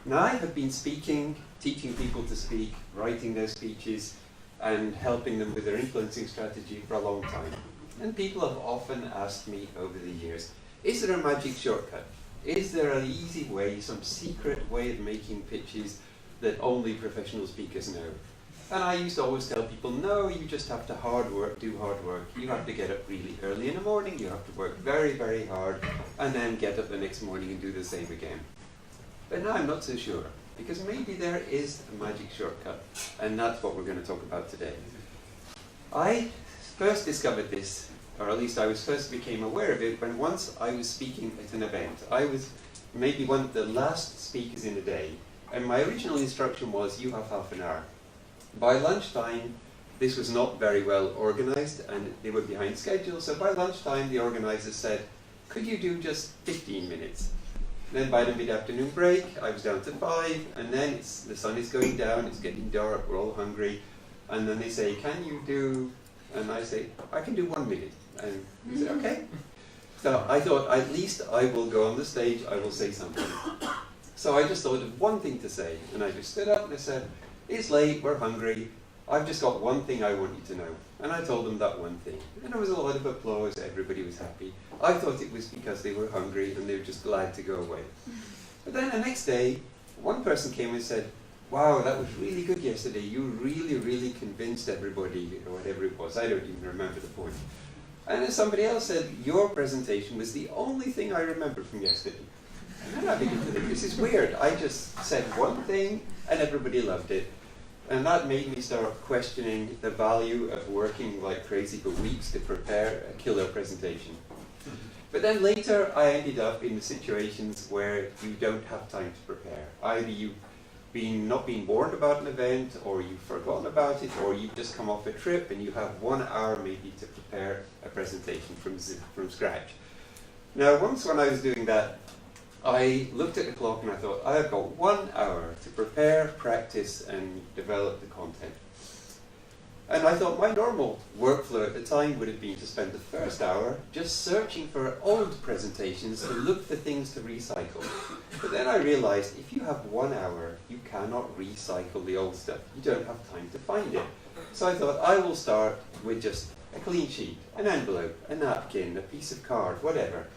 Now, I have been speaking, teaching people to speak, writing their speeches, and helping them with their influencing strategy for a long time. And people have often asked me over the years, is there a magic shortcut? Is there an easy way, some secret way of making pitches that only professional speakers know? And I used to always tell people, no, you just have to do hard work. You have to get up really early in the morning, you have to work very, very hard, and then get up the next morning and do the same again. But now I'm not so sure, because maybe there is a magic shortcut, and that's what we're going to talk about today. I first discovered this, or at least I first became aware of it, when once I was speaking at an event. I was maybe one of the last speakers in the day, and my original instruction was, you have half an hour. By lunchtime, this was not very well organized, and they were behind schedule, so by lunchtime the organizer said, could you do just 15 minutes? Then by the mid-afternoon break, I was down to 5, and then the sun is going down, it's getting dark, we're all hungry, and then they say, can you do, and I say, I can do 1 minute, and they say, okay. So I thought, at least I will go on the stage, I will say something. So I just thought of one thing to say, and I just stood up and I said, it's late, we're hungry, I've just got one thing I want you to know. And I told them that one thing. And there was a lot of applause, everybody was happy. I thought it was because they were hungry and they were just glad to go away. But then the next day, one person came and said, wow, that was really good yesterday, you really, really convinced everybody, or whatever it was, I don't even remember the point. And then somebody else said, your presentation was the only thing I remember from yesterday. And then I began to think, this is weird, I just said one thing and everybody loved it. And that made me start questioning the value of working like crazy for weeks to prepare a killer presentation. But then later I ended up in the situations where you don't have time to prepare. Either you've not been warned about an event, or you've forgotten about it, or you've just come off a trip and you have 1 hour maybe to prepare a presentation from scratch. Now once when I was doing that, I looked at the clock and I thought, I've got 1 hour to prepare, practice, and develop the content. And I thought my normal workflow at the time would have been to spend the first hour just searching for old presentations to look for things to recycle. But then I realized if you have 1 hour, you cannot recycle the old stuff. You don't have time to find it. So I thought I will start with just a clean sheet, an envelope, a napkin, a piece of card, whatever.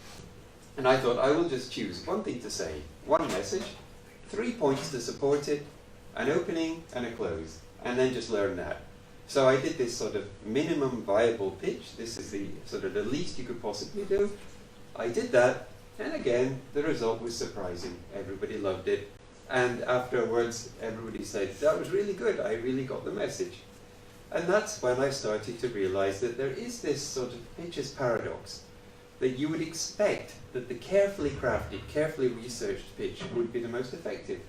And I thought I will just choose one thing to say, one message, 3 points to support it, an opening and a close, and then just learn that. So I did this sort of minimum viable pitch. This is the sort of the least you could possibly do. I did that, and again, the result was surprising. Everybody loved it. And afterwards, everybody said, that was really good, I really got the message. And that's when I started to realize that there is this sort of pitches paradox, that you would expect that the carefully crafted, carefully researched pitch would be the most effective.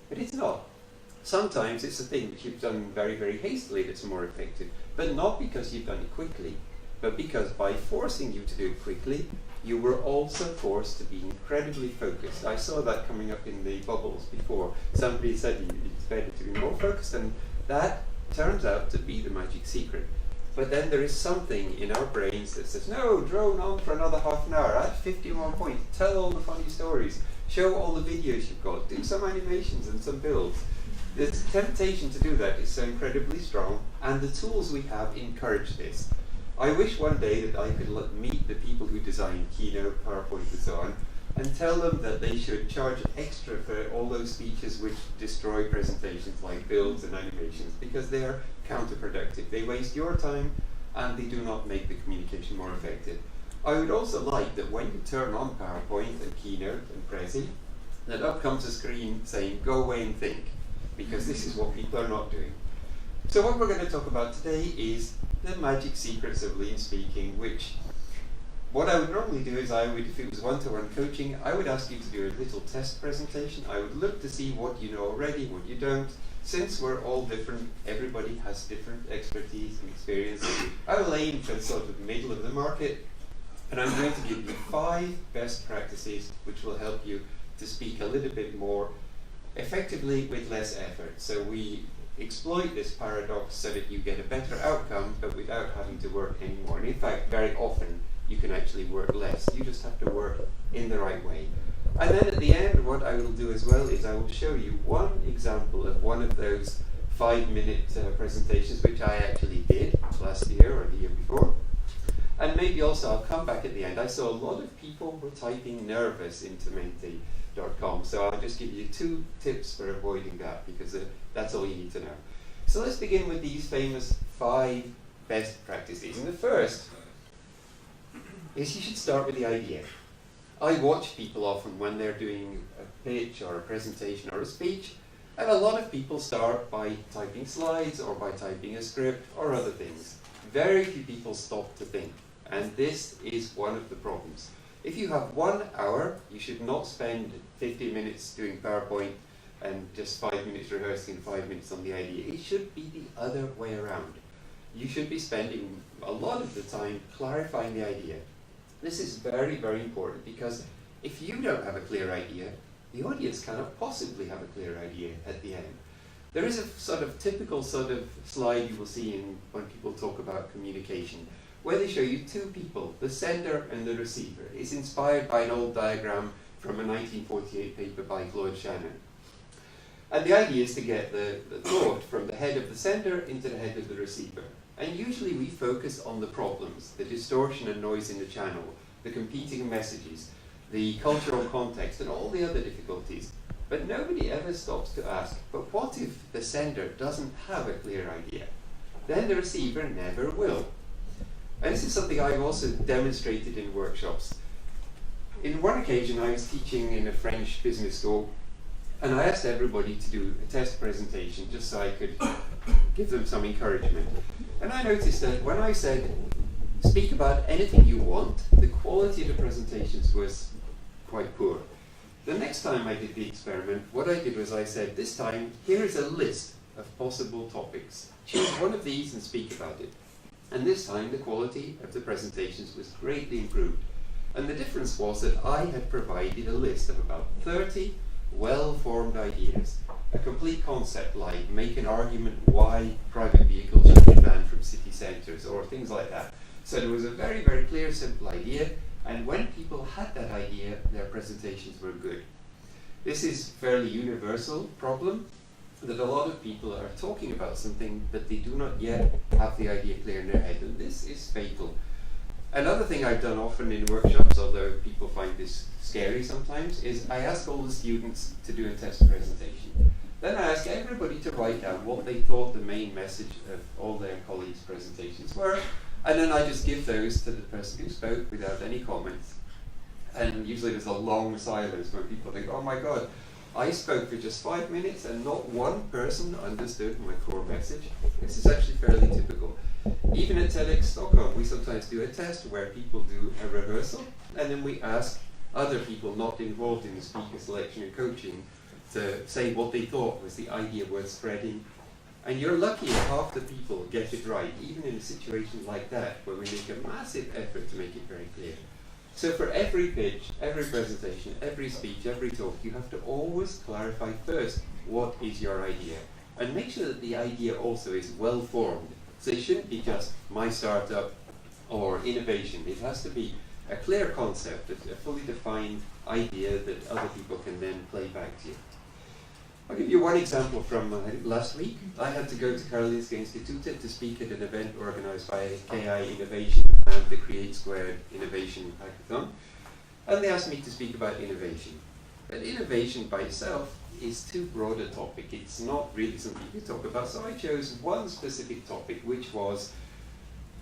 But it's not. Sometimes it's a thing that you've done very, very hastily that's more effective, but not because you've done it quickly, but because by forcing you to do it quickly, you were also forced to be incredibly focused. I saw that coming up in the bubbles before. Somebody said it's better to be more focused, and that turns out to be the magic secret. But then there is something in our brains that says, no, drone on for another half an hour, add 51 points, tell all the funny stories, show all the videos you've got, do some animations and some builds. The temptation to do that is so incredibly strong, and the tools we have encourage this. I wish one day that I could meet the people who design Keynote, PowerPoint and so on, and tell them that they should charge extra for all those speeches which destroy presentations like builds and animations, because they are counterproductive. They waste your time and they do not make the communication more effective. I would also like that when you turn on PowerPoint and Keynote and Prezi, that up comes a screen saying, go away and think, because this is what people are not doing. So what we're going to talk about today is the magic secrets of lean speaking, which what I would normally do is if it was one-to-one coaching, I would ask you to do a little test presentation. I would look to see what you know already, what you don't. Since we're all different, everybody has different expertise and experience. I will aim for sort of the middle of the market, and I'm going to give you 5 best practices which will help you to speak a little bit more effectively with less effort. So we exploit this paradox so that you get a better outcome, but without having to work anymore. And in fact, very often, you can actually work less. You just have to work in the right way. And then at the end, what I will do as well is I will show you one example of one of those 5-minute presentations which I actually did last year or the year before. And maybe also I'll come back at the end. I saw a lot of people were typing nervous into Menti.com, so I'll just give you 2 tips for avoiding that, because that's all you need to know. So let's begin with these famous 5 best practices. And the first is you should start with the idea. I watch people often when they're doing a pitch or a presentation or a speech, and a lot of people start by typing slides or by typing a script or other things. Very few people stop to think, and this is one of the problems. If you have 1 hour, you should not spend 50 minutes doing PowerPoint and just 5 minutes rehearsing, 5 minutes on the idea. It should be the other way around. You should be spending a lot of the time clarifying the idea. This is very, very important, because if you don't have a clear idea, the audience cannot possibly have a clear idea at the end. There is a typical slide you will see when people talk about communication, where they show you 2 people, the sender and the receiver. It's inspired by an old diagram from a 1948 paper by Claude Shannon. And the idea is to get the thought from the head of the sender into the head of the receiver. And usually we focus on the problems, the distortion and noise in the channel, the competing messages, the cultural context, and all the other difficulties. But nobody ever stops to ask, but what if the sender doesn't have a clear idea? Then the receiver never will. And this is something I've also demonstrated in workshops. In one occasion I was teaching in a French business school, and I asked everybody to do a test presentation just so I could give them some encouragement. And I noticed that when I said, speak about anything you want, the quality of the presentations was quite poor. The next time I did the experiment, what I did was I said, this time, here is a list of possible topics. Choose one of these and speak about it. And this time, the quality of the presentations was greatly improved. And the difference was that I had provided a list of about 30 well-formed ideas. A complete concept like make an argument why private vehicles should be banned from city centres, or things like that. So there was a very, very clear, simple idea, and when people had that idea, their presentations were good. This is a fairly universal problem, that a lot of people are talking about something, but they do not yet have the idea clear in their head, and this is fatal. Another thing I've done often in workshops, although people find this scary sometimes, is I ask all the students to do a test presentation. Then I ask everybody to write down what they thought the main message of all their colleagues' presentations were, and then I just give those to the person who spoke without any comments. And usually there's a long silence where people think, oh my God, I spoke for just 5 minutes and not one person understood my core message. This is actually fairly typical. Even at TEDx Stockholm, we sometimes do a test where people do a rehearsal, and then we ask other people not involved in the speaker selection and coaching to say what they thought was the idea worth spreading. And you're lucky if half the people get it right, even in a situation like that, where we make a massive effort to make it very clear. So for every pitch, every presentation, every speech, every talk, you have to always clarify first what is your idea. And make sure that the idea also is well formed. So it shouldn't be just my startup or innovation. It has to be a clear concept, a fully defined idea that other people can then play back to you. I'll give you one example from last week. I had to go to Karolinska Institutet to speak at an event organized by KI Innovation and the Create Squared Innovation Hackathon. And they asked me to speak about innovation. But innovation by itself is too broad a topic. It's not really something you can talk about. So I chose one specific topic, which was,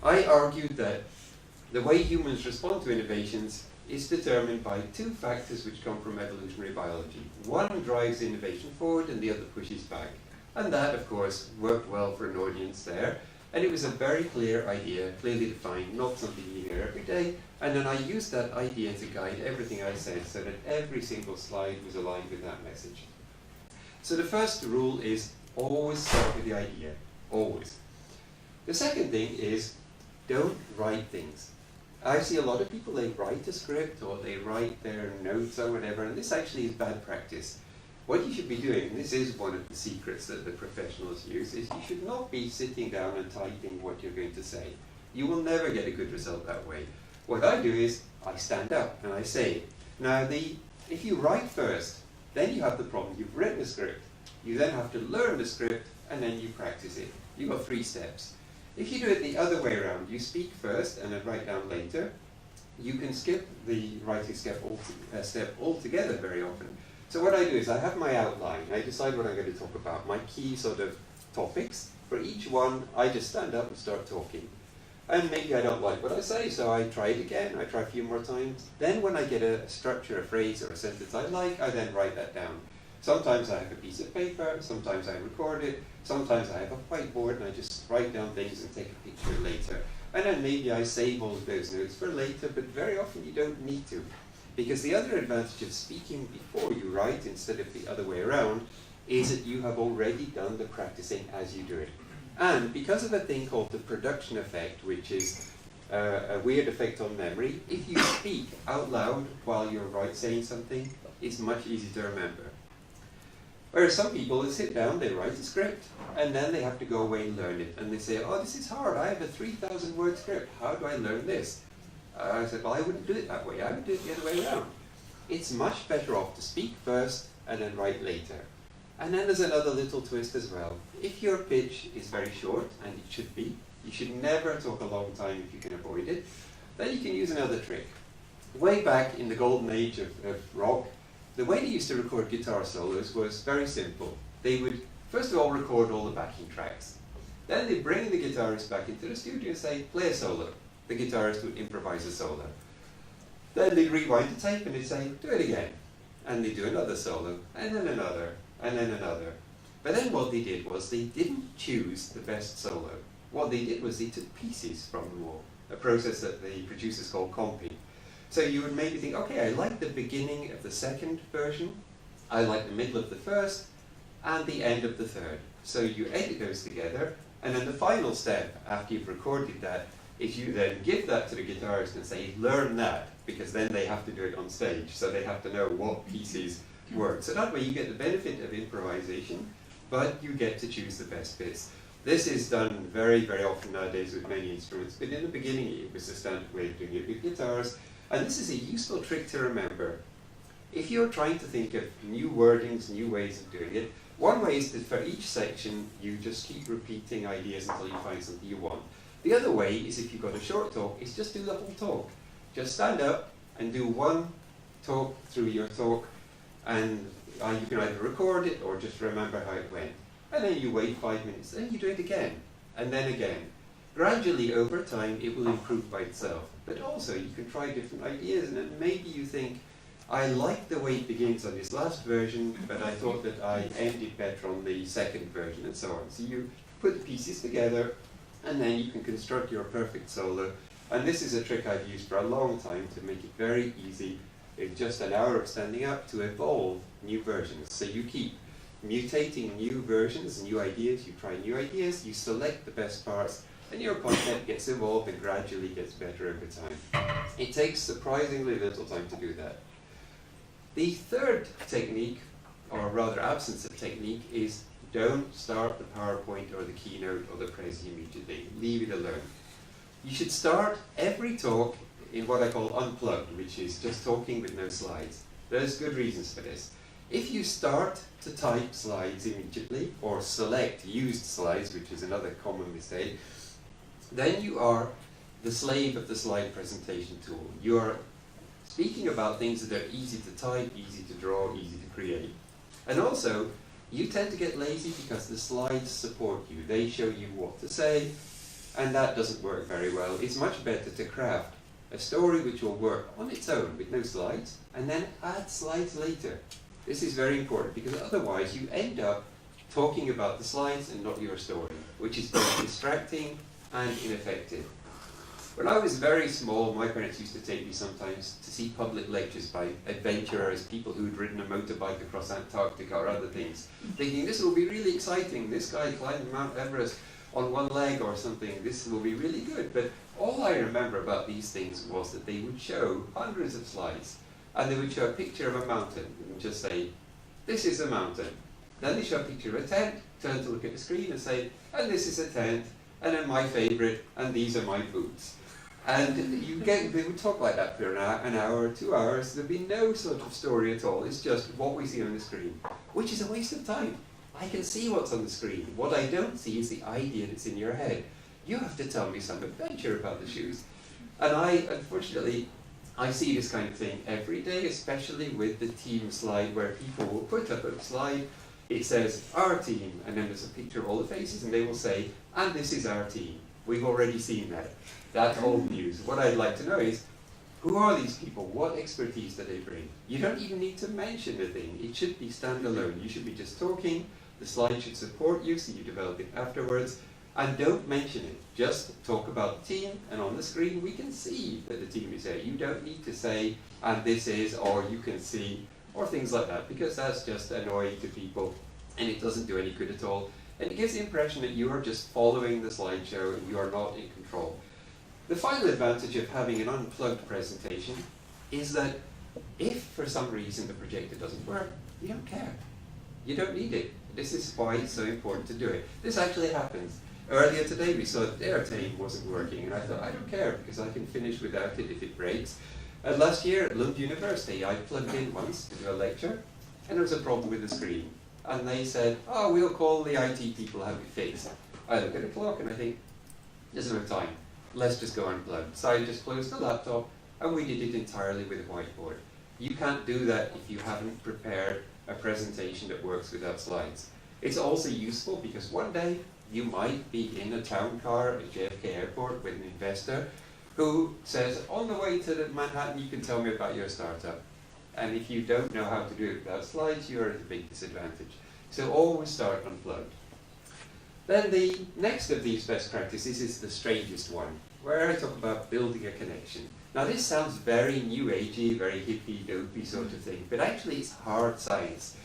I argued that the way humans respond to innovations is determined by 2 factors which come from evolutionary biology. One drives innovation forward and the other pushes back. And that, of course, worked well for an audience there. And it was a very clear idea, clearly defined, not something you hear every day. And then I used that idea to guide everything I said so that every single slide was aligned with that message. So the first rule is always start with the idea, always. The second thing is don't write things. I see a lot of people, they write a script or they write their notes or whatever, and this actually is bad practice. What you should be doing, and this is one of the secrets that the professionals use, is you should not be sitting down and typing what you're going to say. You will never get a good result that way. What I do is I stand up and I say it. Now the If you write first, then you have the problem. You've written a script. You then have to learn the script, and then you practice it. You've got 3 steps. If you do it the other way around, you speak first and then write down later, you can skip the writing step altogether very often. So what I do is I have my outline. I decide what I'm going to talk about, my key sort of topics. For each one, I just stand up and start talking. And maybe I don't like what I say, so I try it again. I try a few more times. Then when I get a structure, a phrase, or a sentence I like, I then write that down. Sometimes I have a piece of paper, sometimes I record it, sometimes I have a whiteboard and I just write down things and take a picture later. And then maybe I save all of those notes for later, but very often you don't need to. Because the other advantage of speaking before you write instead of the other way around is that you have already done the practicing as you do it. And because of a thing called the production effect, which is a weird effect on memory, if you speak out loud while you're saying something, it's much easier to remember. Whereas some people, they sit down, they write a script, and then they have to go away and learn it. And they say, oh, this is hard, I have a 3,000 word script, how do I learn this? I said, well, I wouldn't do it that way, I would do it the other way around. It's much better off to speak first and then write later. And then there's another little twist as well. If your pitch is very short, and it should be, you should never talk a long time if you can avoid it, then you can use another trick. Way back in the golden age of rock, the way they used to record guitar solos was very simple. They would, first of all, record all the backing tracks. Then they'd bring the guitarist back into the studio and say, play a solo. The guitarist would improvise a solo. Then they'd rewind the tape and they'd say, do it again. And they'd do another solo, and then another, and then another. But then what they did was they didn't choose the best solo. What they did was they took pieces from them all, a process that the producers call comping. So you would maybe think, okay, I like the beginning of the second version, I like the middle of the first, and the end of the third. So you edit those together, and then the final step, after you've recorded that, is you then give that to the guitarist and say, learn that, because then they have to do it on stage, so they have to know what pieces work. So that way you get the benefit of improvisation, but you get to choose the best bits. This is done very, very often nowadays with many instruments, but in the beginning it was the standard way of doing it with guitars. And this is a useful trick to remember. If you're trying to think of new wordings, new ways of doing it, one way is that for each section you just keep repeating ideas until you find something you want. The other way is, if you've got a short talk, is just do the whole talk. Just stand up and do one talk through your talk, and you can either record it or just remember how it went. And then you wait 5 minutes, then you do it again, and then again. Gradually, over time, it will improve by itself. But also, you can try different ideas, and then maybe you think, I like the way it begins on this last version, but I thought that I ended better on the second version, and so on. So you put the pieces together, and then you can construct your perfect solo. And this is a trick I've used for a long time to make it very easy, in just an hour of standing up, to evolve new versions. So you keep mutating new versions, new ideas, you try new ideas, you select the best parts, and your content gets evolved and gradually gets better over time. It takes surprisingly little time to do that. The third technique, or rather absence of technique, is don't start the PowerPoint or the keynote or the press immediately. Leave it alone. You should start every talk in what I call unplugged, which is just talking with no slides. There's good reasons for this. If you start to type slides immediately, or select used slides, which is another common mistake, then you are the slave of the slide presentation tool. You are speaking about things that are easy to type, easy to draw, easy to create. And also, you tend to get lazy because the slides support you. They show you what to say, and that doesn't work very well. It's much better to craft a story which will work on its own with no slides, and then add slides later. This is very important, because otherwise you end up talking about the slides and not your story, which is both distracting and ineffective. When I was very small, my parents used to take me sometimes to see public lectures by adventurers, people who'd ridden a motorbike across Antarctica or other things, thinking this will be really exciting. This guy climbed Mount Everest on one leg or something. This will be really good. But all I remember about these things was that they would show hundreds of slides, and they would show a picture of a mountain and just say, this is a mountain. Then they show a picture of a tent, turn to look at the screen and say, and this is a tent, and then my favorite, and these are my boots. And they would talk like that for an hour, 2 hours. There'd be no sort of story at all. It's just what we see on the screen, which is a waste of time. I can see what's on the screen. What I don't see is the idea that's in your head. You have to tell me some adventure about the shoes. And unfortunately, I see this kind of thing every day, especially with the team slide, where people will put up a slide, it says, our team, and then there's a picture of all the faces, and they will say, and this is our team. We've already seen that. That's old news. What I'd like to know is, who are these people? What expertise do they bring? You don't even need to mention the thing. It should be standalone. You should be just talking. The slide should support you, so you develop it afterwards. And don't mention it. Just talk about the team, and on the screen we can see that the team is there. You don't need to say, and this is, or you can see, or things like that, because that's just annoying to people, and it doesn't do any good at all. And it gives the impression that you are just following the slideshow and you are not in control. The final advantage of having an unplugged presentation is that if for some reason the projector doesn't work, you don't care. You don't need it. This is why it's so important to do it. This actually happens. Earlier today we saw that their tape wasn't working, and I thought, I don't care because I can finish without it if it breaks. Last year at Lund University, I plugged in once to do a lecture, and there was a problem with the screen. And they said, oh, we'll call the IT people, have it fixed. I look at the clock and I think, there's no time. Let's just go unplugged. So I just closed the laptop, and we did it entirely with a whiteboard. You can't do that if you haven't prepared a presentation that works without slides. It's also useful because one day you might be in a town car at JFK Airport with an investor who says, on the way to Manhattan, you can tell me about your startup. And if you don't know how to do it without slides, you're at a big disadvantage. So always start unplugged. Then the next of these best practices is the strangest one, where I talk about building a connection. Now this sounds very new agey, very hippie, dopey sort of thing, but actually it's hard science.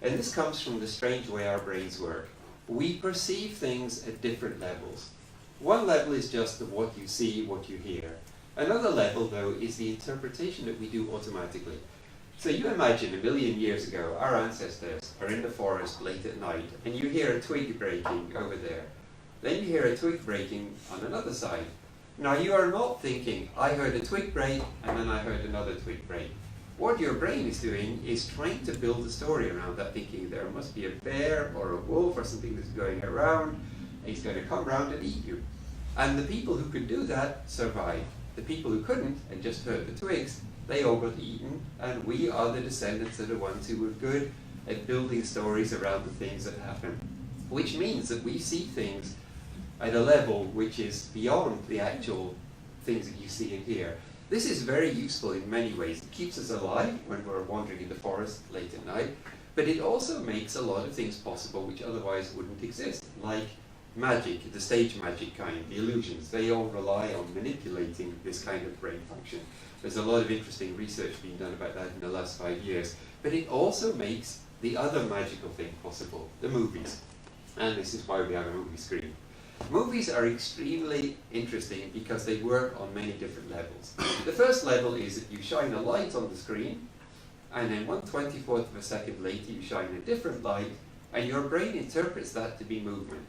And this comes from the strange way our brains work. We perceive things at different levels. One level is just of what you see, what you hear. Another level, though, is the interpretation that we do automatically. So you imagine 1 million years ago, our ancestors are in the forest late at night, and you hear a twig breaking over there. Then you hear a twig breaking on another side. Now you are not thinking, I heard a twig break, and then I heard another twig break. What your brain is doing is trying to build a story around that, thinking there must be a bear or a wolf or something that's going around, and he's going to come around and eat you. And the people who could do that survived. The people who couldn't and just heard the twigs, they all got eaten, and we are the descendants of the ones who were good at building stories around the things that happen. Which means that we see things at a level which is beyond the actual things that you see and hear. This is very useful in many ways. It keeps us alive when we're wandering in the forest late at night, but it also makes a lot of things possible which otherwise wouldn't exist, like magic, the stage magic kind, the illusions. They all rely on manipulating this kind of brain function. There's a lot of interesting research being done about that in the last 5 years. But it also makes the other magical thing possible, the movies. And this is why we have a movie screen. Movies are extremely interesting because they work on many different levels. The first level is that you shine a light on the screen, and then 1/24th of a second later you shine a different light, and your brain interprets that to be movement.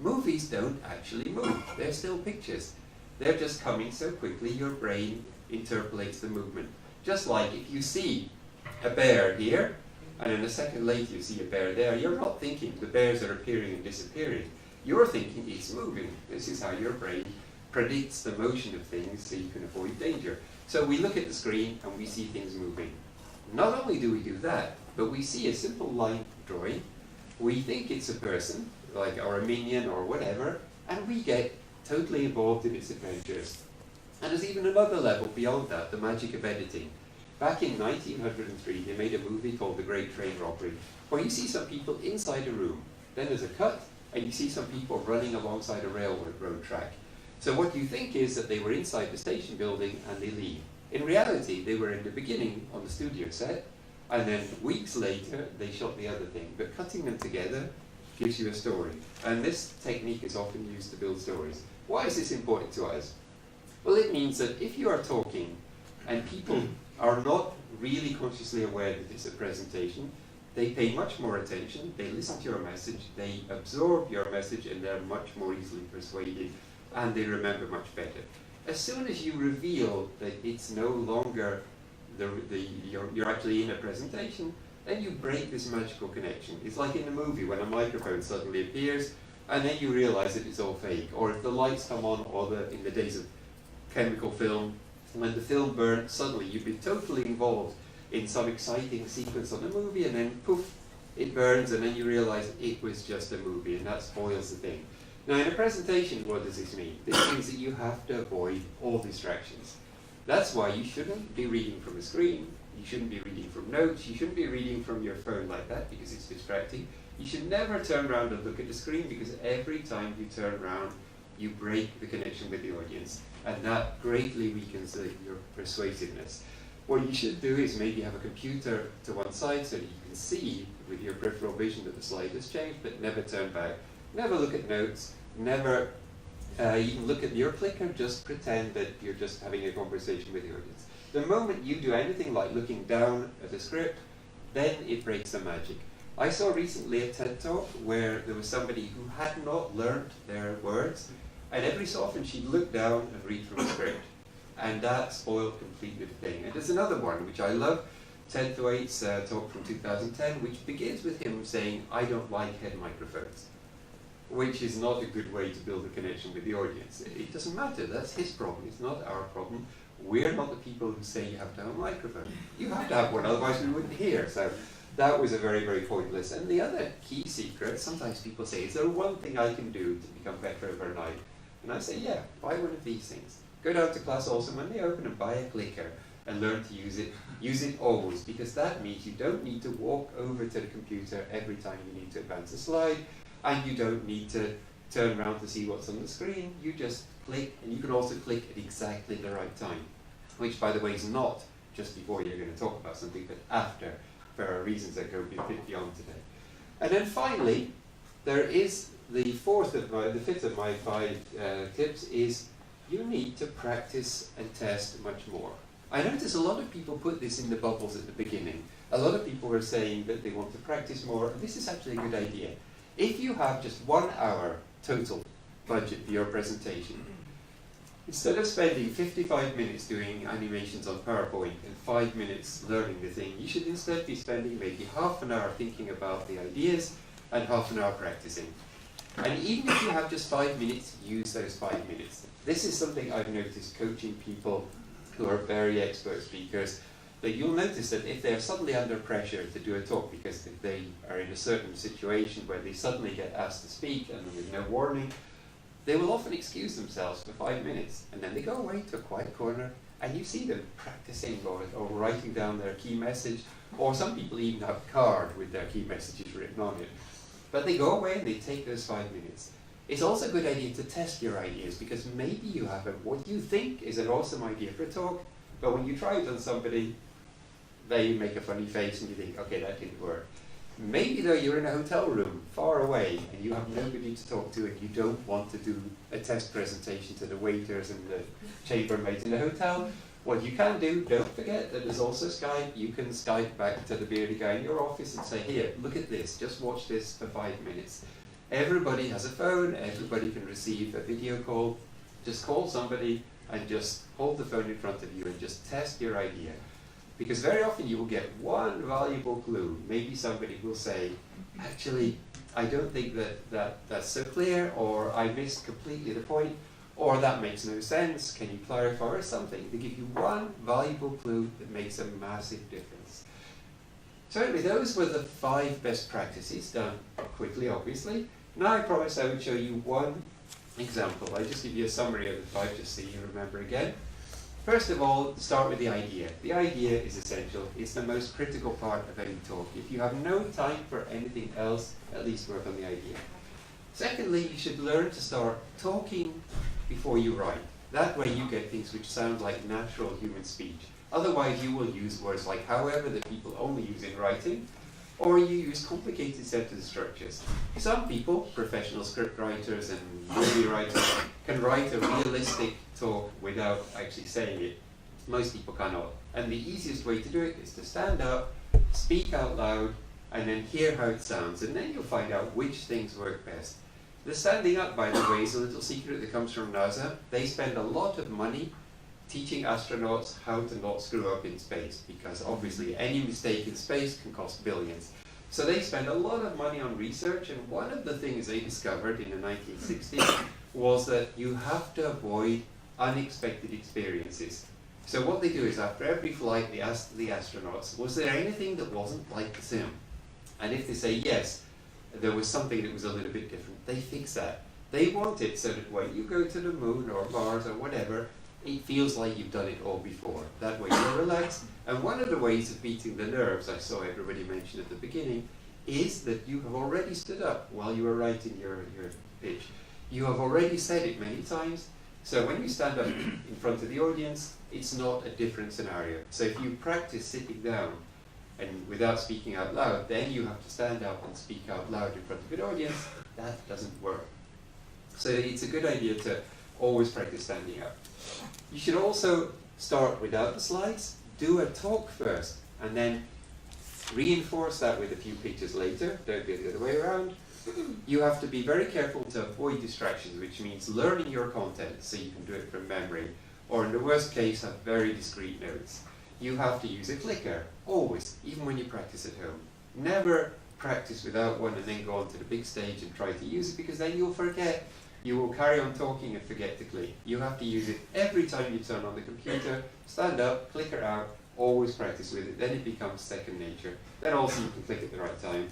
Movies don't actually move. They're still pictures. They're just coming so quickly your brain interpolates the movement. Just like if you see a bear here, and then a second later you see a bear there, you're not thinking the bears are appearing and disappearing. You're thinking it's moving. This is how your brain predicts the motion of things so you can avoid danger. So we look at the screen and we see things moving. Not only do we do that, but we see a simple line drawing. We think it's a person, like or a minion or whatever, and we get totally involved in its adventures. And there's even another level beyond that, the magic of editing. Back in 1903, they made a movie called The Great Train Robbery, where you see some people inside a room. Then there's a cut, and you see some people running alongside a railroad track. So what you think is that they were inside the station building and they leave. In reality, they were in the beginning on the studio set, and then weeks later, they shot the other thing. But cutting them together gives you a story. And this technique is often used to build stories. Why is this important to us? Well, it means that if you are talking and people are not really consciously aware that it's a presentation, they pay much more attention, they listen to your message, they absorb your message, and they're much more easily persuaded, and they remember much better. As soon as you reveal that it's no longer you're actually in a presentation, then you break this magical connection. It's like in a movie when a microphone suddenly appears, and then you realize that it's all fake. Or if the lights come on, or in the days of chemical film, when the film burns, suddenly you've been totally involved in some exciting sequence on the movie, and then poof, it burns, and then you realize it was just a movie, and that spoils the thing. Now, in a presentation, what does this mean? This means that you have to avoid all distractions. That's why you shouldn't be reading from a screen, you shouldn't be reading from notes, you shouldn't be reading from your phone like that because it's distracting. You should never turn around and look at the screen, because every time you turn around, you break the connection with the audience, and that greatly weakens your persuasiveness. What you should do is maybe have a computer to one side so that you can see with your peripheral vision that the slide has changed, but never turn back. Never look at notes, never even look at your clicker, just pretend that you're just having a conversation with the audience. The moment you do anything like looking down at the script, then it breaks the magic. I saw recently a TED talk where there was somebody who had not learned their words, and every so often she'd look down and read from the script, and that spoiled completely the thing. And there's another one which I love, Ted Thwaite's talk from 2010, which begins with him saying, "I don't like head microphones," which is not a good way to build a connection with the audience. It doesn't matter, that's his problem, it's not our problem. We're not the people who say you have to have a microphone. You have to have one, otherwise we wouldn't hear. So that was a very, very pointless. And the other key secret, sometimes people say, is there one thing I can do to become better overnight? And I say, yeah, buy one of these things. Go down to class also when they open and buy a clicker and learn to use it. Use it always, because that means you don't need to walk over to the computer every time you need to advance a slide, and you don't need to turn around to see what's on the screen. You just click, and you can also click at exactly the right time, which, by the way, is not just before you're going to talk about something, but after, for reasons that go a bit beyond today. And then finally, there is the fifth of my 5 tips is you need to practice and test much more. I notice a lot of people put this in the bubbles at the beginning. A lot of people are saying that they want to practice more, and this is actually a good idea. If you have just 1 hour total budget for your presentation, instead of spending 55 minutes doing animations on PowerPoint and 5 minutes learning the thing, you should instead be spending maybe half an hour thinking about the ideas and half an hour practicing. And even if you have just 5 minutes, use those 5 minutes. This is something I've noticed coaching people who are very expert speakers, that you'll notice that if they're suddenly under pressure to do a talk because they are in a certain situation where they suddenly get asked to speak and with no warning, they will often excuse themselves for 5 minutes, and then they go away to a quiet corner, and you see them practicing or writing down their key message, or some people even have a card with their key messages written on it. But they go away and they take those 5 minutes. It's also a good idea to test your ideas, because maybe you have what you think is an awesome idea for a talk, but when you try it on somebody, they make a funny face and you think, okay, that didn't work. Maybe though you're in a hotel room far away and you have nobody to talk to, and you don't want to do a test presentation to the waiters and the chambermaids in the hotel. What you can do, don't forget that there's also Skype. You can Skype back to the bearded guy in your office and say, here, look at this, just watch this for 5 minutes. Everybody has a phone, everybody can receive a video call. Just call somebody and just hold the phone in front of you and just test your idea. Because very often you will get one valuable clue. Maybe somebody will say, actually, I don't think that's so clear, or I missed completely the point, or that makes no sense, can you clarify, or something. They give you one valuable clue that makes a massive difference. So anyway, those were the 5 best practices, done quickly, obviously. Now I promised I would show you one example. I'll just give you a summary of the 5 just so you remember again. First of all, start with the idea. The idea is essential. It's the most critical part of any talk. If you have no time for anything else, at least work on the idea. Secondly, you should learn to start talking before you write. That way you get things which sound like natural human speech. Otherwise you will use words like however that people only use in writing, or you use complicated sentence structures. Some people, professional script writers and movie writers, can write a realistic talk without actually saying it. Most people cannot. And the easiest way to do it is to stand up, speak out loud, and then hear how it sounds. And then you'll find out which things work best. The standing up, by the way, is a little secret that comes from NASA. They spend a lot of money teaching astronauts how to not screw up in space, because obviously any mistake in space can cost billions. So they spend a lot of money on research, and one of the things they discovered in the 1960s was that you have to avoid unexpected experiences. So what they do is, after every flight, they ask the astronauts, was there anything that wasn't like the sim? And if they say yes, there was something that was a little bit different, they fix that. They want it so that when you go to the moon or Mars or whatever, it feels like you've done it all before. That way you're relaxed. And one of the ways of beating the nerves, I saw everybody mention at the beginning, is that you have already stood up while you were writing your pitch. You have already said it many times. So when you stand up in front of the audience, it's not a different scenario. So if you practice sitting down and without speaking out loud, then you have to stand up and speak out loud in front of an audience. That doesn't work. So it's a good idea to always practice standing up. You should also start without the slides, do a talk first, and then reinforce that with a few pictures later. Don't go the other way around. You have to be very careful to avoid distractions, which means learning your content so you can do it from memory, or in the worst case, have very discrete notes. You have to use a clicker, always, even when you practice at home. Never practice without one and then go onto the big stage and try to use it, because then you'll forget. You will carry on talking and forget to click. You have to use it every time you turn on the computer, stand up, clicker out, always practice with it, then it becomes second nature. Then also you can click at the right time.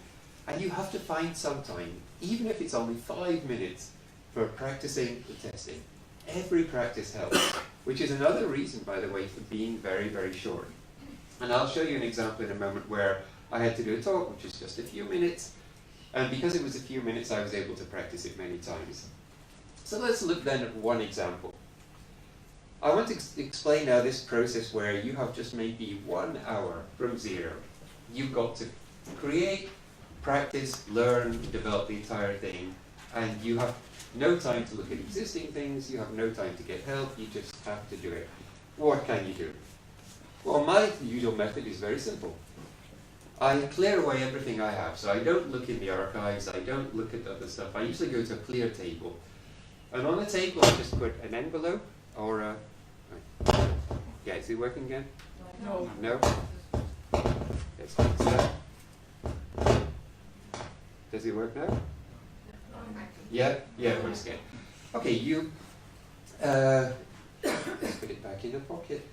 And you have to find some time, even if it's only 5 minutes, for practicing the testing. Every practice helps, which is another reason, by the way, for being very, very short. And I'll show you an example in a moment where I had to do a talk, which is just a few minutes, and because it was a few minutes, I was able to practice it many times. So let's look then at one example. I want to explain now this process where you have just maybe 1 hour from zero. You've got to create, practice, learn, develop the entire thing, and you have no time to look at existing things, you have no time to get help, you just have to do it. What can you do? Well, my usual method is very simple. I clear away everything I have, so I don't look in the archives, I don't look at other stuff, I usually go to a clear table. And on the table I just put an envelope or a... Yeah, is it working again? No. No? Let's fix that. Does it work now? Yeah, it works again. Okay, you let's put it back in the pocket.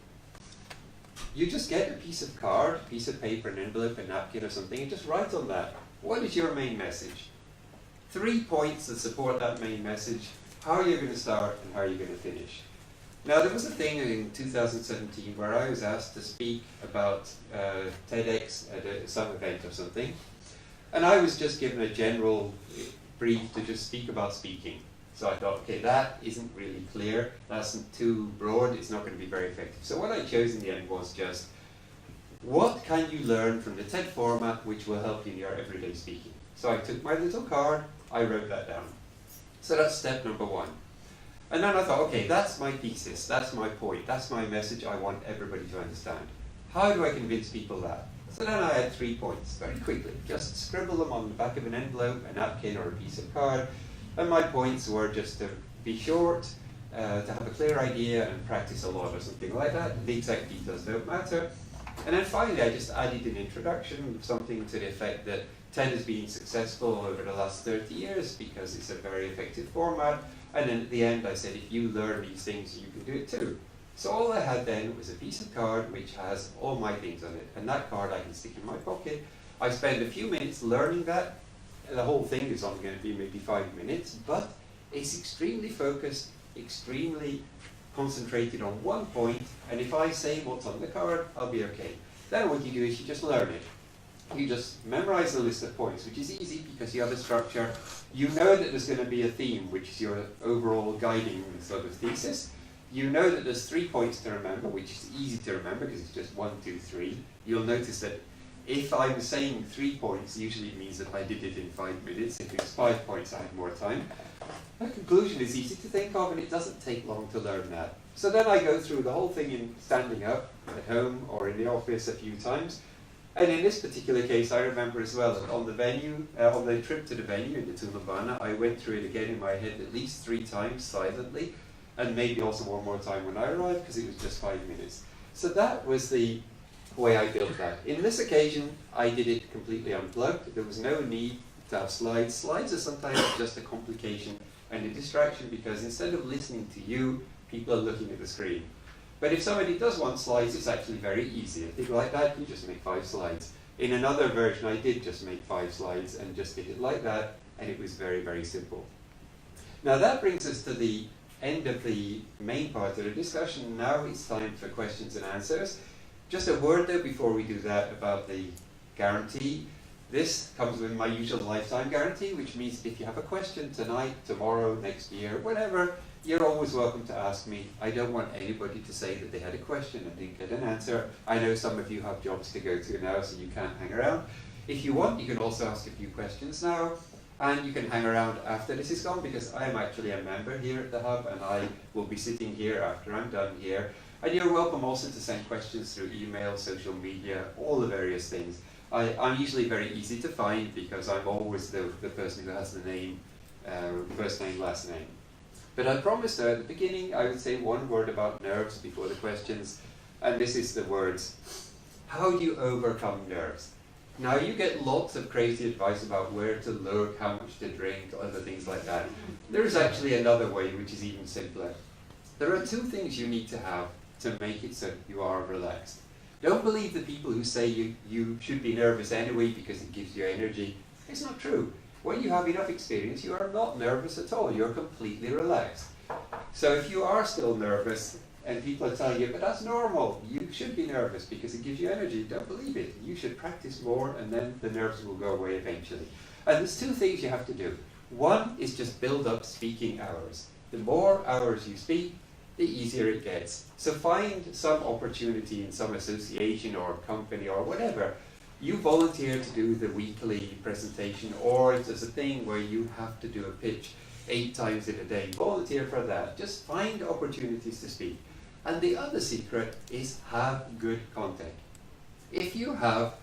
You just get a piece of card, a piece of paper, an envelope, a napkin or something, and just write on that, what is your main message? 3 points that support that main message. How are you going to start and how are you going to finish? Now, there was a thing in 2017 where I was asked to speak about TEDx at some event or something, and I was just given a general brief to just speak about speaking. So I thought, okay, that isn't really clear, that's too broad, it's not going to be very effective. So what I chose in the end was just, what can you learn from the TED format which will help you in your everyday speaking? So I took my little card, I wrote that down. So that's step number 1. And then I thought, okay, that's my thesis, that's my point, that's my message I want everybody to understand. How do I convince people that? So then I had 3 points, very quickly. Just scribble them on the back of an envelope, a napkin, or a piece of card. And my points were just to be short, to have a clear idea, and practice a lot, or something like that. The exact details don't matter. And then finally, I just added an introduction, something to the effect that TED has been successful over the last 30 years because it's a very effective format. And then at the end, I said, if you learn these things, you can do it too. So all I had then was a piece of card which has all my things on it. And that card I can stick in my pocket. I spend a few minutes learning that. The whole thing is only going to be maybe 5 minutes, but it's extremely focused, extremely concentrated on one point, and if I say what's on the card, I'll be okay. Then what you do is you just learn it. You just memorize the list of points, which is easy because you have a structure. You know that there's going to be a theme, which is your overall guiding sort of thesis. You know that there's 3 points to remember, which is easy to remember because it's just 1, 2, 3. You'll notice that if I'm saying 3 points, usually it means that I did it in 5 minutes. If it's 5 points, I have more time. The conclusion is easy to think of, and it doesn't take long to learn that. So then I go through the whole thing in standing up at home or in the office a few times. And in this particular case, I remember as well that on the trip to the venue in the Tulambana, I went through it again in my head at least 3 times silently, and maybe also one more time when I arrived, because it was just 5 minutes. So that was the way I built that. In this occasion, I did it completely unplugged. There was no need to have slides. Slides are sometimes just a complication and a distraction, because instead of listening to you, people are looking at the screen. But if somebody does want slides, it's actually very easy. If you like that, you just make 5 slides. In another version, I did just make 5 slides and just did it like that, and it was very, very simple. Now that brings us to the end of the main part of the discussion. Now it's time for questions and answers. Just a word though before we do that about the guarantee. This comes with my usual lifetime guarantee, which means if you have a question tonight, tomorrow, next year, whatever, you're always welcome to ask me. I don't want anybody to say that they had a question and didn't get an answer. I know some of you have jobs to go to now, so you can't hang around. If you want, you can also ask a few questions now, and you can hang around after this is gone, because I am actually a member here at the Hub, and I will be sitting here after I'm done here. And you're welcome also to send questions through email, social media, all the various things. I'm usually very easy to find, because I'm always the person who has the name, first name, last name. But I promised at the beginning I would say one word about nerves before the questions, and this is the words. How do you overcome nerves? Now you get lots of crazy advice about where to look, how much to drink, other things like that. There is actually another way which is even simpler. There are 2 things you need to have to make it so you are relaxed. Don't believe the people who say you should be nervous anyway because it gives you energy. It's not true. When you have enough experience, you are not nervous at all. You're completely relaxed. So if you are still nervous and people are telling you, but that's normal, you should be nervous because it gives you energy, don't believe it. You should practice more, and then the nerves will go away eventually. And there's 2 things you have to do. One is just build up speaking hours. The more hours you speak, the easier it gets. So find some opportunity in some association or company or whatever. You volunteer to do the weekly presentation, or if there's a thing where you have to do a pitch 8 times in a day, volunteer for that. Just find opportunities to speak. And the other secret is have good content. If you have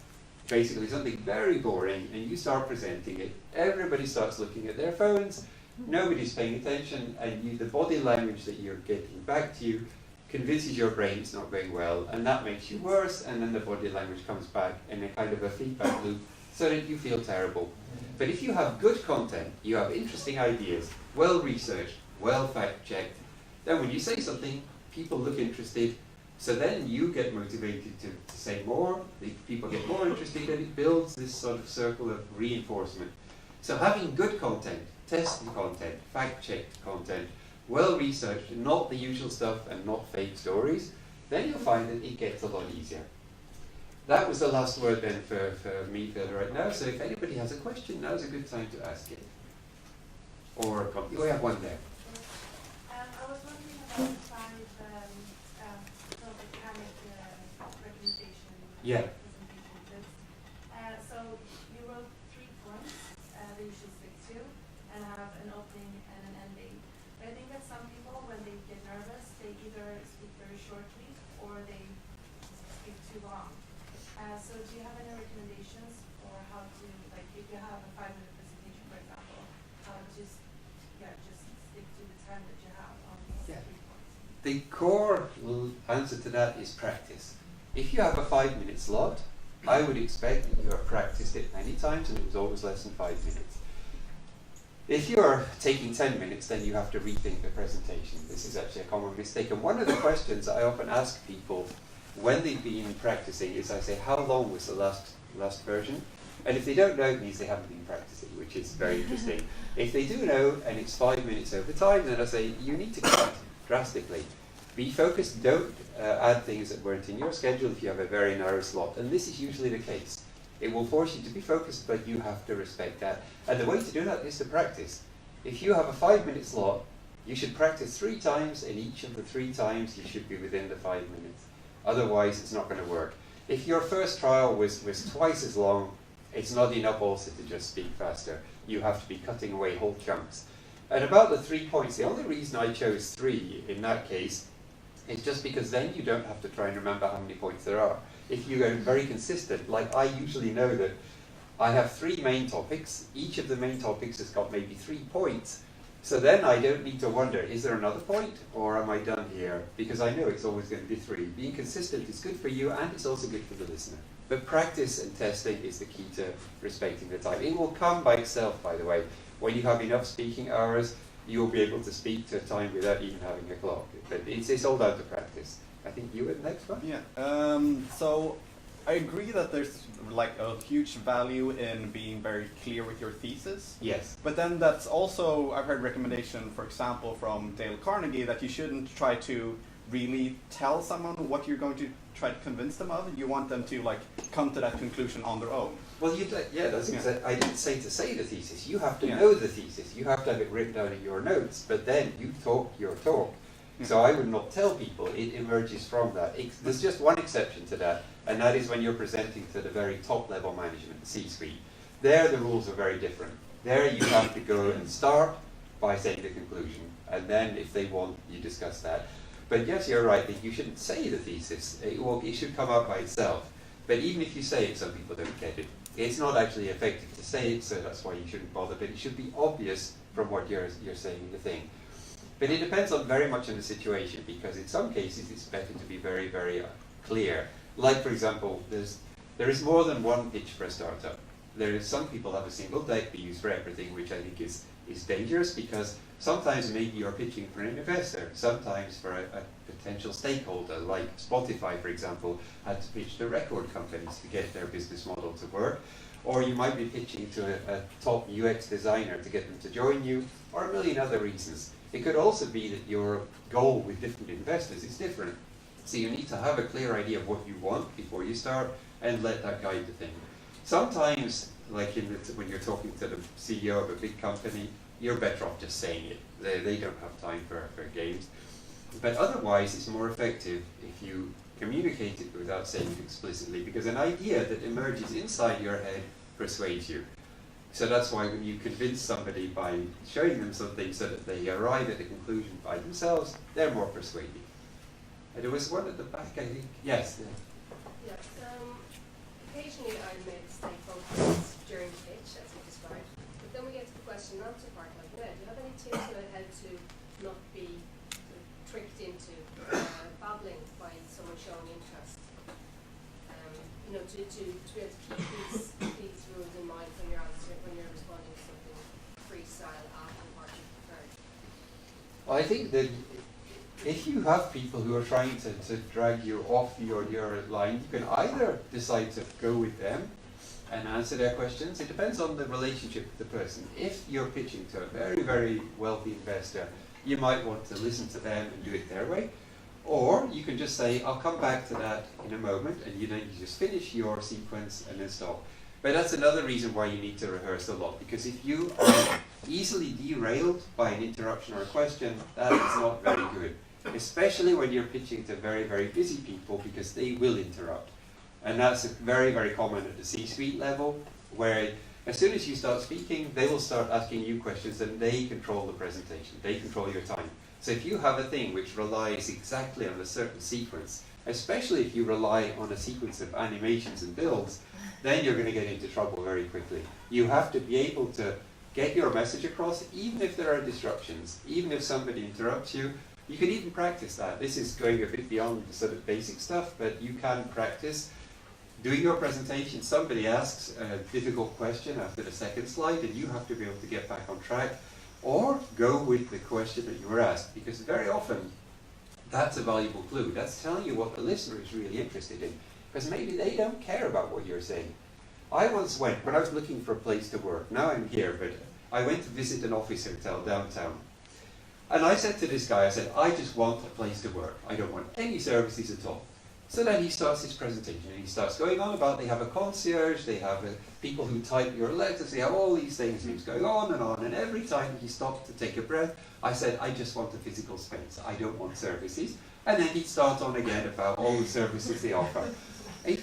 basically something very boring and you start presenting it, everybody starts looking at their phones, nobody's paying attention, and the body language that you're getting back to you convinces your brain it's not going well, and that makes you worse, and then the body language comes back in a kind of a feedback loop so that you feel terrible. But if you have good content, you have interesting ideas, well researched, well fact checked, then when you say something, people look interested, so then you get motivated to say more, the people get more interested, and it builds this sort of circle of reinforcement. So having good content, tested content, fact checked content, well researched, not the usual stuff and not fake stories, then you'll find that it gets a lot easier. That was the last word then for me for right now, so if anybody has a question, now's a good time to ask it. Or we have one there. I was wondering about the 5 mechanic recommendation presentation list. So you wrote 3 points that you should stick to, and have an opening and an ending. But I think that some people, when they get nervous, they either speak very shortly or they speak too long. So do you have any recommendations for how to, like if you have a 5-minute presentation, for example, how to just stick to the time that you have on these 3 points? The core answer to that is practice. If you have a 5-minute slot, I would expect that you have practiced it many times and it was always less than 5 minutes. If you're taking 10 minutes, then you have to rethink the presentation. This is actually a common mistake. And one of the questions I often ask people when they've been practicing is I say, how long was the last version? And if they don't know, it means they haven't been practicing, which is very interesting. If they do know, and it's 5 minutes over time, then I say, you need to cut drastically. Be focused, don't add things that weren't in your schedule if you have a very narrow slot. And this is usually the case. It will force you to be focused, but you have to respect that. And the way to do that is to practice. If you have a 5-minute slot, you should practice 3 times, and each of the 3 times you should be within the 5 minutes. Otherwise, it's not going to work. If your first trial was twice as long, it's not enough also to just speak faster. You have to be cutting away whole chunks. And about the 3 points, the only reason I chose 3 in that case is just because then you don't have to try and remember how many points there are. if you are very consistent, like I usually know that I have 3 main topics, each of the main topics has got maybe 3 points, so then I don't need to wonder, is there another point, or am I done here? Because I know it's always going to be 3. Being consistent is good for you, and it's also good for the listener. But practice and testing is the key to respecting the time. It will come by itself, by the way. When you have enough speaking hours, you'll be able to speak to a time without even having a clock. But it's all down to practice. I think you were the next one? Yeah, so I agree that there's like a huge value in being very clear with your thesis. Yes. But then that's also, I've heard recommendation, for example, from Dale Carnegie, that you shouldn't try to really tell someone what you're going to try to convince them of. You want them to like come to that conclusion on their own. Well, I didn't say to say the thesis. You have to Yeah. know the thesis. You have to have it written down in your notes, but then you talk your talk. Yeah. So I would not tell people. It emerges from that. There's just one exception to that, and that is when you're presenting to the very top level management, the C-suite. There the rules are very different. There you have to go and start by saying the conclusion, and then if they want, you discuss that. But yes, you're right that you shouldn't say the thesis. It should come out by itself. But even if you say it, some people don't get it. It's not actually effective to say it, so that's why you shouldn't bother. But it should be obvious from what you're saying in the thing. But it depends on very much on the situation, because in some cases it's better to be very, very clear. Like, for example, there is more than one pitch for a startup. Some people have a single deck they use for everything, which I think is dangerous, because sometimes maybe you're pitching for an investor, sometimes for a potential stakeholder, like Spotify, for example, had to pitch to record companies to get their business model to work. Or you might be pitching to a top UX designer to get them to join you, or a million other reasons. It could also be that your goal with different investors is different. So you need to have a clear idea of what you want before you start, and let that guide the thing. Sometimes, like when you're talking to the CEO of a big company, you're better off just saying it. They don't have time for games. But otherwise, it's more effective if you communicate it without saying it explicitly, because an idea that emerges inside your head persuades you. So that's why when you convince somebody by showing them something so that they arrive at a conclusion by themselves, they're more persuaded. And there was one at the back, I think. Yes. Yes. Occasionally I may stay focused during the pitch, as you described. But then we get to the question and answer part like that. Do you have any tips on how to not be sort of tricked into babbling by someone showing interest? To be able to keep these rules in mind when you're responding to something freestyle after the party prepared. Well, I think that if you have people who are trying to drag you off your line, you can either decide to go with them and answer their questions. It depends on the relationship with the person. If you're pitching to a very, very wealthy investor, you might want to listen to them and do it their way. Or you can just say, I'll come back to that in a moment, and you just finish your sequence and then stop. But that's another reason why you need to rehearse a lot, because if you are easily derailed by an interruption or a question, that is not very good. Especially when you're pitching to very, very busy people, because they will interrupt. And that's very, very common at the C-suite level, where as soon as you start speaking, they will start asking you questions, and they control the presentation. They control your time. So if you have a thing which relies exactly on a certain sequence, especially if you rely on a sequence of animations and builds, then you're going to get into trouble very quickly. You have to be able to get your message across, even if there are disruptions, even if somebody interrupts you. You can even practice that. This is going a bit beyond the sort of basic stuff, but you can practice doing your presentation. Somebody asks a difficult question after the second slide, and you have to be able to get back on track, or go with the question that you were asked, because very often that's a valuable clue. That's telling you what the listener is really interested in, because maybe they don't care about what you're saying. I once went, when I was looking for a place to work, now I'm here, but I went to visit an office hotel downtown. And I said to this guy, I said, I just want a place to work. I don't want any services at all. So then he starts his presentation, and he starts going on about they have a concierge, they have people who type your letters, they have all these things. He was going on, and every time he stopped to take a breath, I said, I just want a physical space. I don't want services. And then he'd start on again about all the services they offer. He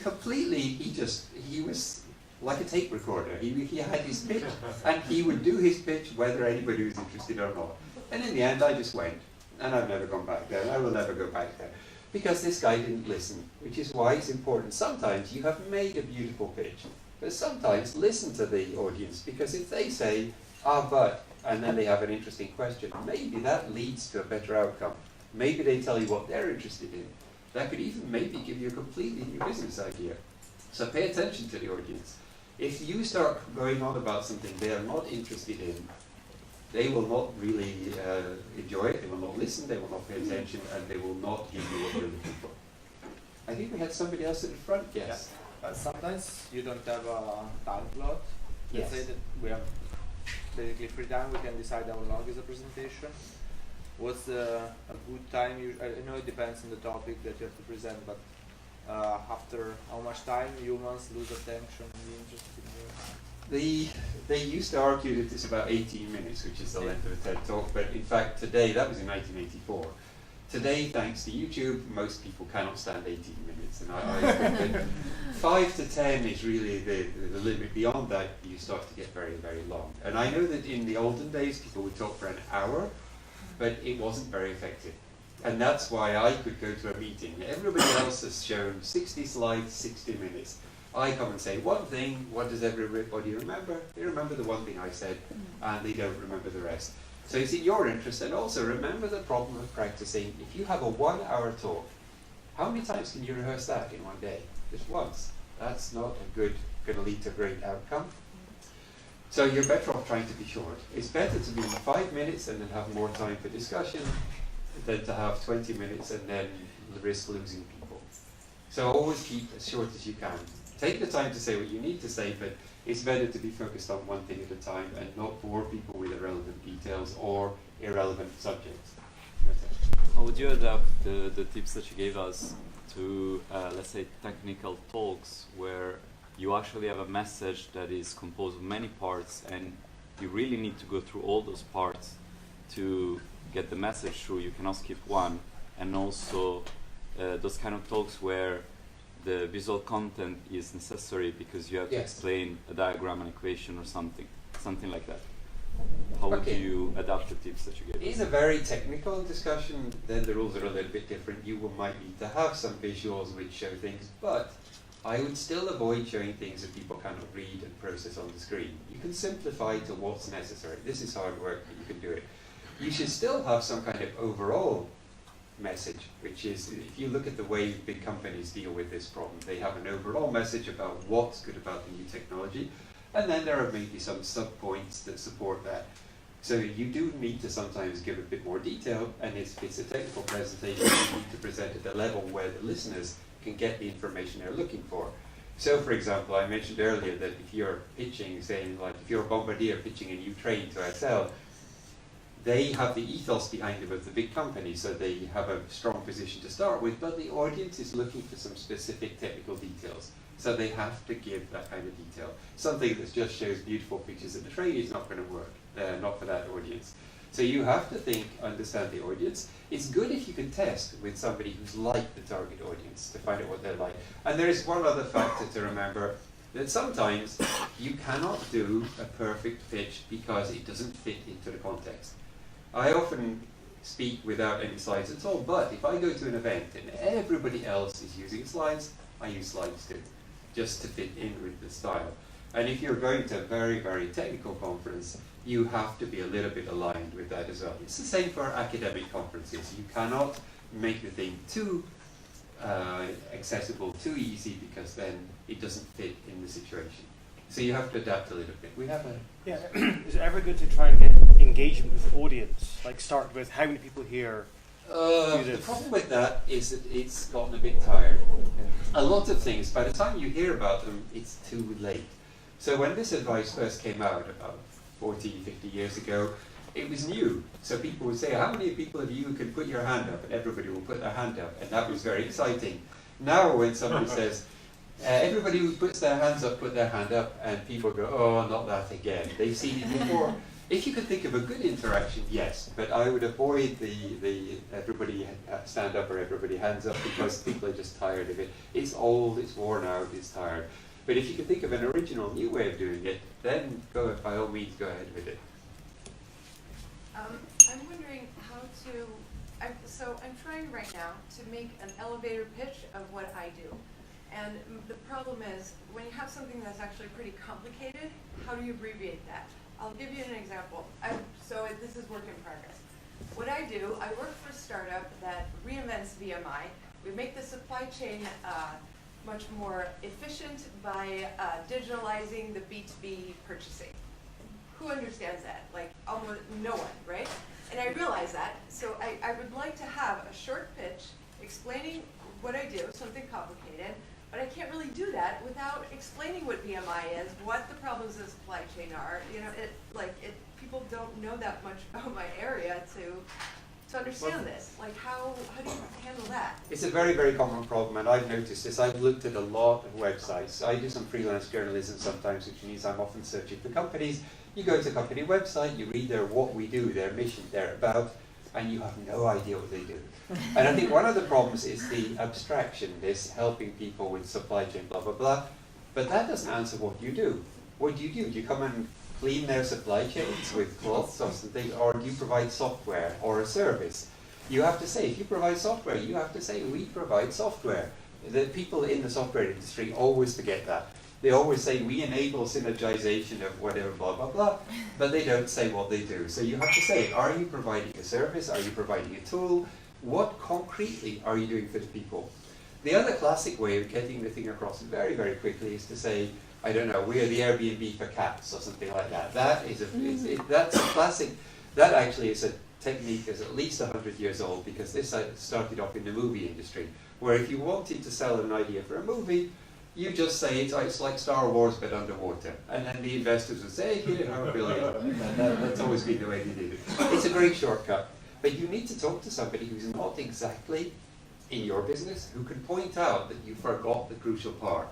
was like a tape recorder. He had his pitch, and he would do his pitch whether anybody was interested or not. And in the end, I just went, and I've never gone back there, and I will never go back there. because this guy didn't listen, which is why it's important. Sometimes you have made a beautiful pitch, but sometimes listen to the audience, because if they say, but, and then they have an interesting question, maybe that leads to a better outcome. Maybe they tell you what they're interested in. That could even maybe give you a completely new business idea. So pay attention to the audience. If you start going on about something they are not interested in, they will not really enjoy it, they will not listen, they will not pay attention, and they will not give you what you're looking for. I think we had somebody else at the front, yes? Yeah. Sometimes you don't have a time slot. Yes. Let's say that we have basically free time, we can decide how long is a presentation. What's a good time? I know it depends on the topic that you have to present, but after how much time humans lose attention and be interested in you? They used to argue that it's about 18 minutes, which is the length of a TED Talk, but in fact today, that was in 1984. Today, thanks to YouTube, most people cannot stand 18 minutes, and I think that 5 to 10 is really the limit. Beyond that, you start to get very, very long. And I know that in the olden days, people would talk for an hour, but it wasn't very effective. And that's why I could go to a meeting. Everybody else has shown 60 slides, 60 minutes. I come and say one thing, what does everybody remember? They remember the one thing I said, and they don't remember the rest. So it's in your interest, and also remember the problem of practicing. If you have a 1 hour talk, how many times can you rehearse that in one day? Just once. That's not going to lead to a great outcome. So you're better off trying to be short. It's better to be 5 minutes and then have more time for discussion than to have 20 minutes and then risk losing people. So always keep as short as you can. Take the time to say what you need to say, but it's better to be focused on one thing at a time and not bore people with irrelevant details or irrelevant subjects. How would you adapt the tips that you gave us to, let's say, technical talks where you actually have a message that is composed of many parts and you really need to go through all those parts to get the message through? You cannot skip one. And also those kind of talks where the visual content is necessary because you have to explain a diagram, an equation or something like that. How would you adapt the tips that you gave us? In a very technical discussion, then the rules are a little bit different. You might need to have some visuals which show things, but I would still avoid showing things that people cannot read and process on the screen. You can simplify to what's necessary. This is hard work, but you can do it. You should still have some kind of overall message, which is, if you look at the way big companies deal with this problem, they have an overall message about what's good about the new technology, and then there are maybe some sub-points that support that. So you do need to sometimes give a bit more detail, and if it's a technical presentation, you need to present at a level where the listeners can get the information they're looking for. So, for example, I mentioned earlier that if you're pitching, saying like, if you're a bombardier pitching a new train to SL, they have the ethos behind them of the big company, so they have a strong position to start with, but the audience is looking for some specific technical details. So they have to give that kind of detail. Something that just shows beautiful pictures of the train is not going to work, not for that audience. So you have to understand the audience. It's good if you can test with somebody who's like the target audience to find out what they're like. And there is one other factor to remember, that sometimes you cannot do a perfect pitch because it doesn't fit into the context. I often speak without any slides at all, but if I go to an event and everybody else is using slides, I use slides too, just to fit in with the style. And if you're going to a very, very technical conference, you have to be a little bit aligned with that as well. It's the same for academic conferences. You cannot make the thing too accessible, too easy, because then it doesn't fit in the situation. So you have to adapt a little bit. We have a... Yeah, is it ever good to try and get engagement with the audience? Like start with how many people here do this? The problem with that is that it's gotten a bit tired. A lot of things, by the time you hear about them, it's too late. So when this advice first came out about 40, 50 years ago, it was new. So people would say, how many people of you can put your hand up? And everybody will put their hand up. And that was very exciting. Now when somebody says, everybody who puts their hands up, put their hand up, and people go, oh, not that again. They've seen it before. If you could think of a good interaction, yes, but I would avoid the everybody stand up or everybody hands up, because people are just tired of it. It's old, it's worn out, it's tired. But if you can think of an original new way of doing it, then by all means go ahead with it. I'm wondering how to I'm trying right now to make an elevator pitch of what I do. And the problem is, when you have something that's actually pretty complicated, how do you abbreviate that? I'll give you an example. This is work in progress. What I do, I work for a startup that reinvents VMI. We make the supply chain much more efficient by digitalizing the B2B purchasing. Who understands that? Like almost no one, right? And I realize that, so I would like to have a short pitch explaining what I do, something complicated, but I can't really do that without explaining what VMI is, what the problems of the supply chain are. You know, people don't know that much about my area to understand this. Like how do you handle that? It's a very, very common problem, and I've noticed this. I've looked at a lot of websites. I do some freelance journalism sometimes, which means I'm often searching for companies. You go to a company website, you read their what we do, their mission, their about, and you have no idea what they do. And I think one of the problems is the abstraction, this helping people with supply chain, blah, blah, blah. But that doesn't answer what you do. What do? Do you come and clean their supply chains with cloths or something, or do you provide software or a service? You have to say, if you provide software, you have to say, we provide software. The people in the software industry always forget that. They always say, we enable synergization of whatever, blah, blah, blah, but they don't say what they do. So you have to say, are you providing a service? Are you providing a tool? What concretely are you doing for the people? The other classic way of getting the thing across very, very quickly is to say, I don't know, we're the Airbnb for cats or something like that. That's a classic, that actually is a technique that's at least 100 years old, because this started off in the movie industry, where if you wanted to sell an idea for a movie, you just say it's like Star Wars but underwater, and then the investors would say, here, how brilliant. And that's always been the way they did it. It's a great shortcut, but you need to talk to somebody who's not exactly in your business, who can point out that you forgot the crucial part.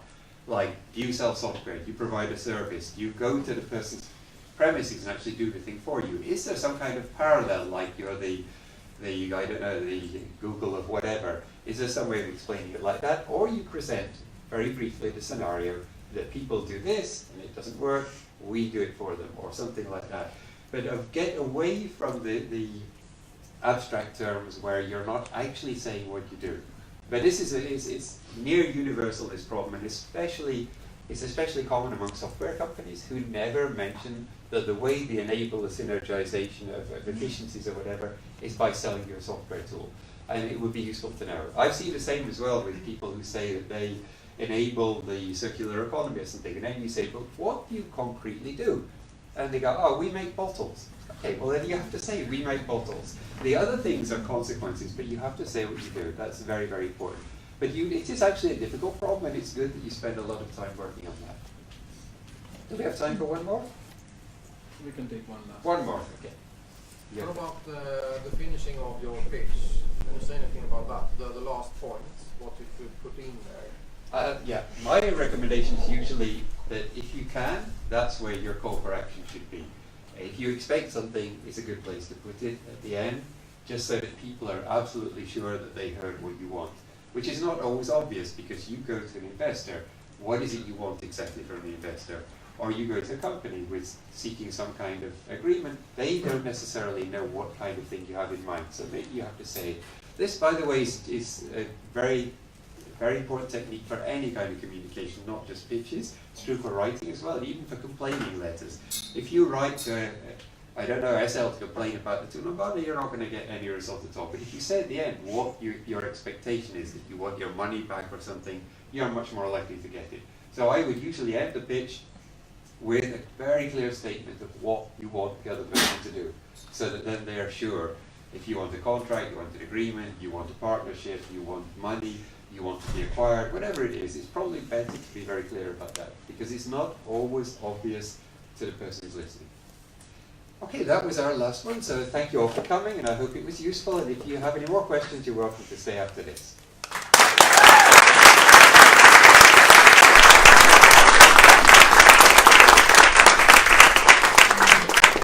Like, do you sell software? Do you provide a service? Do you go to the person's premises and actually do the thing for you? Is there some kind of parallel, like you're the I don't know, the Google of whatever? Is there some way of explaining it like that? Or you present very briefly the scenario that people do this and it doesn't work, we do it for them, or something like that. But get away from the abstract terms where you're not actually saying what you do. But this it's near universal, this problem, and it's especially common among software companies who never mention that the way they enable the synergization of efficiencies or whatever is by selling your software tool. And it would be useful to know. I've seen the same as well with people who say that they enable the circular economy or something, and then you say, but what do you concretely do? And they go, oh, we make bottles. Okay, well then you have to say, we make bottles. The other things are consequences, but you have to say what you do. That's very, very important. But it is actually a difficult problem, and it's good that you spend a lot of time working on that. Do we have time for one more? We can take one last. One more, okay. What about the finishing of your pitch? Can you say anything about that? The last point, what you could put in there? Yeah, my recommendation is usually that if you can, that's where your call for action should be. If you expect something, it's a good place to put it at the end, just so that people are absolutely sure that they heard what you want, which is not always obvious, because you go to an investor, what is it you want exactly from the investor? Or you go to a company with seeking some kind of agreement, they don't necessarily know what kind of thing you have in mind, so maybe you have to say, this, by the way, is a very important technique for any kind of communication, not just pitches. It's true for writing as well, even for complaining letters. If you write to, I don't know, SL to complain about the Tulambana, you're not going to get any result at all. But if you say at the end what your expectation is, that you want your money back or something, you're much more likely to get it. So I would usually end the pitch with a very clear statement of what you want the other person to do, so that then they are sure. If you want a contract, you want an agreement, you want a partnership, you want money, you want to be acquired, whatever it is, it's probably better to be very clear about that, because it's not always obvious to the person who's listening. Okay, that was our last one, so thank you all for coming, and I hope it was useful, and if you have any more questions, you're welcome to stay after this.